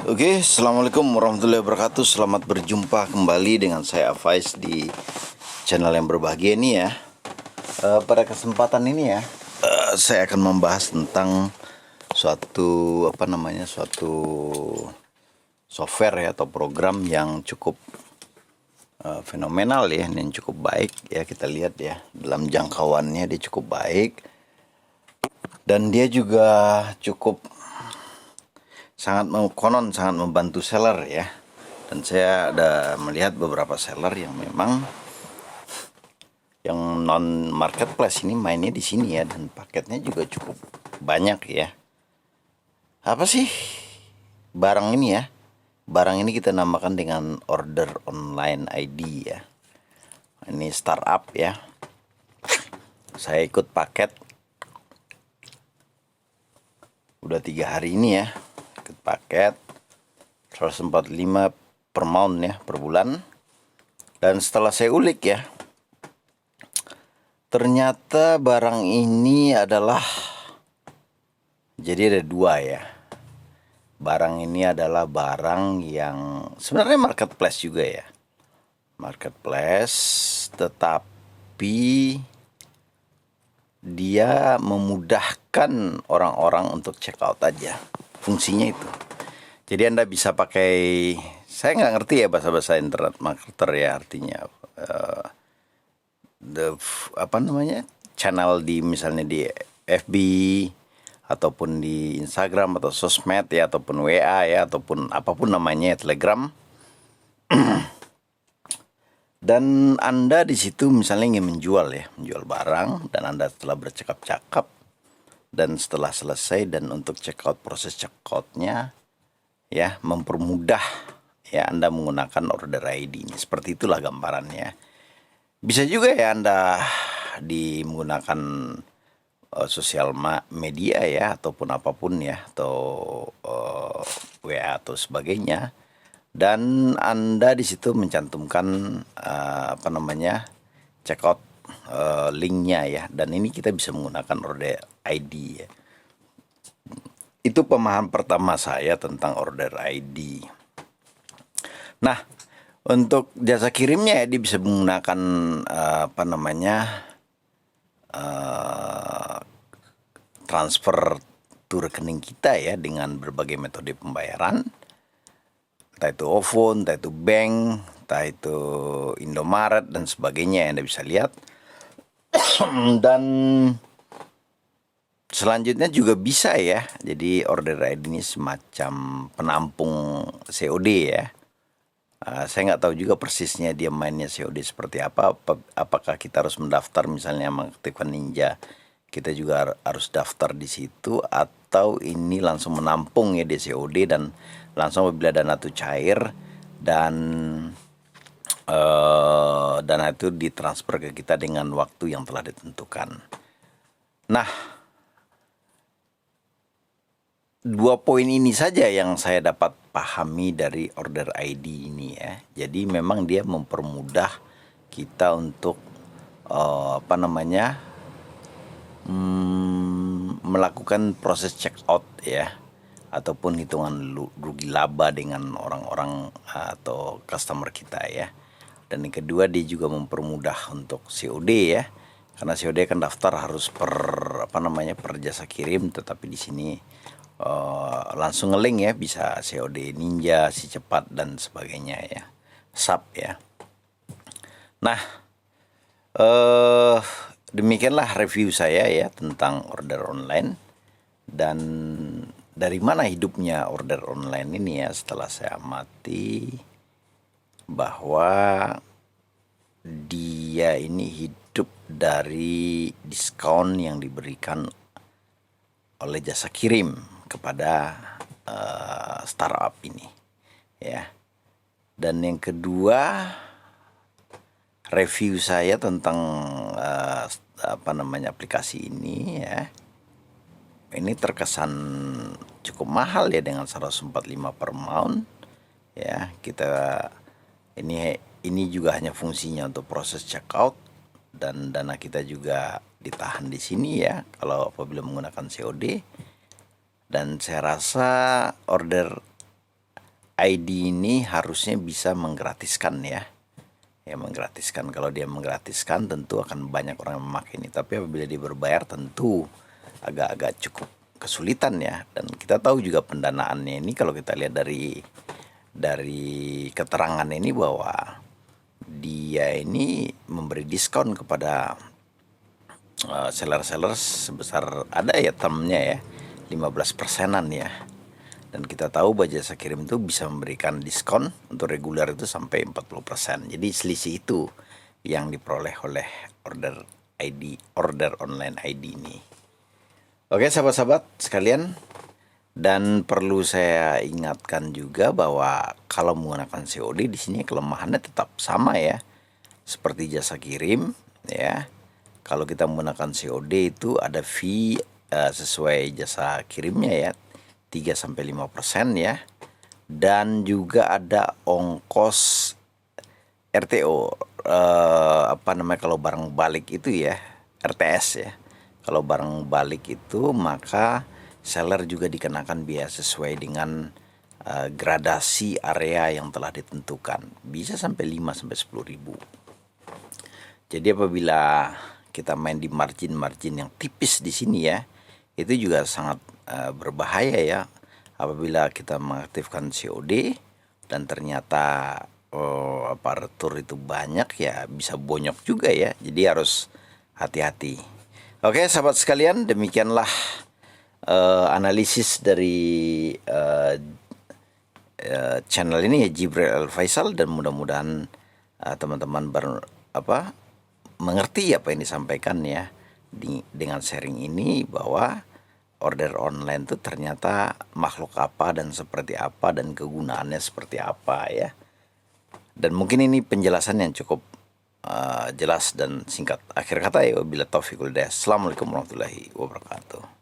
Oke, Assalamualaikum warahmatullahi wabarakatuh. Selamat berjumpa kembali dengan saya Faiz di channel yang berbahagia ini ya. Pada kesempatan ini ya, saya akan membahas tentang suatu software ya atau program yang cukup fenomenal ya, dan cukup baik ya. Kita lihat ya, dalam jangkauannya dia cukup baik dan dia juga cukup sangat membantu seller ya. Dan saya ada melihat beberapa seller yang memang yang non marketplace ini mainnya di sini ya, dan paketnya juga cukup banyak ya. Apa sih barang ini ya? Barang ini kita namakan dengan order online ID ya. Ini startup ya. Saya ikut paket udah 3 hari ini ya. Ikut paket 145 per month ya, per bulan. Dan setelah saya ulik ya, ternyata barang ini adalah, jadi ada dua ya. Barang ini adalah barang yang sebenarnya marketplace juga ya. Marketplace, tetapi dia memudahkan orang-orang untuk check out aja. Fungsinya itu. Jadi Anda bisa pakai, saya nggak ngerti ya bahasa-bahasa internet marketer ya, artinya channel di misalnya di FB ataupun di Instagram atau sosmed ya, ataupun WA ya, ataupun apapun namanya ya, Telegram. Dan Anda di situ misalnya ingin menjual barang, dan Anda telah bercakap-cakap, dan setelah selesai dan untuk check out, proses check outnya ya, mempermudah ya Anda menggunakan order ID ini. Seperti itulah gambarannya. Bisa juga ya Anda menggunakan sosial media ya, ataupun apapun ya, atau WA atau sebagainya, dan Anda di situ mencantumkan checkout linknya ya, dan ini kita bisa menggunakan order ID ya. Itu pemahaman pertama saya tentang order ID. Nah, untuk jasa kirimnya ya, dia bisa menggunakan transfer to rekening kita ya, dengan berbagai metode pembayaran, entah itu OVO, entah itu bank, entah itu Indomaret dan sebagainya yang Anda bisa lihat. Dan selanjutnya juga bisa ya, jadi order ID ini semacam penampung COD ya. Saya nggak tahu juga persisnya dia mainnya COD seperti apa. Apakah kita harus mendaftar misalnya mengaktifkan Ninja, kita juga harus daftar di situ, atau ini langsung menampung ya di COD, dan langsung apabila dana itu cair dan dana itu ditransfer ke kita dengan waktu yang telah ditentukan. Nah, 2 poin ini saja yang saya dapat pahami dari order ID ini ya. Jadi memang dia mempermudah kita untuk melakukan proses check out ya, ataupun hitungan rugi laba dengan orang-orang atau customer kita ya. Dan yang kedua, dia juga mempermudah untuk COD ya. Karena COD kan daftar harus per jasa kirim, tetapi di sini langsung ngelink ya, bisa COD Ninja, si cepat dan sebagainya ya, SAP ya. Nah, demikianlah review saya ya tentang order online, dan dari mana hidupnya order online ini ya, setelah saya amati bahwa dia ini hidup dari diskon yang diberikan oleh jasa kirim kepada startup ini ya. Dan yang kedua, review saya tentang aplikasi ini ya, ini terkesan cukup mahal ya, dengan 145 per month ya. Ini juga hanya fungsinya untuk proses checkout, dan dana kita juga ditahan di sini ya kalau apabila menggunakan COD. Dan saya rasa order ID ini harusnya bisa menggratiskan ya. Ya menggratiskan, kalau dia menggratiskan tentu akan banyak orang yang memakai ini. Tapi apabila dia berbayar tentu agak-agak cukup kesulitan ya. Dan kita tahu juga pendanaannya ini kalau kita lihat dari keterangan ini bahwa dia ini memberi diskon kepada seller-seller sebesar ada ya termnya ya 15%-an ya. Dan kita tahu bahwa jasa kirim itu bisa memberikan diskon untuk reguler itu sampai 40%. Jadi selisih itu yang diperoleh oleh order online ID ini. Oke sahabat-sahabat sekalian, dan perlu saya ingatkan juga bahwa kalau menggunakan COD di sini kelemahannya tetap sama ya, seperti jasa kirim ya. Kalau kita menggunakan COD itu ada fee sesuai jasa kirimnya ya, 3-5% ya. Dan juga ada ongkos RTO kalau barang balik itu ya, RTS ya. Kalau barang balik itu maka seller juga dikenakan biaya sesuai dengan gradasi area yang telah ditentukan. Bisa sampai 5-10 ribu. Jadi apabila kita main di margin yang tipis di sini ya, itu juga sangat berbahaya ya. Apabila kita mengaktifkan COD dan ternyata retur itu banyak ya, bisa bonyok juga ya. Jadi harus hati-hati. Oke sahabat sekalian, demikianlah analisis dari channel ini ya, Jibril Al-Faisal, dan mudah-mudahan teman-teman mengerti apa yang disampaikan ya dengan sharing ini, bahwa order online itu ternyata makhluk apa dan seperti apa dan kegunaannya seperti apa ya. Dan mungkin ini penjelasan yang cukup jelas dan singkat. Akhir kata ya, wabillahi taufiq wal hidayah. Assalamualaikum warahmatullahi wabarakatuh.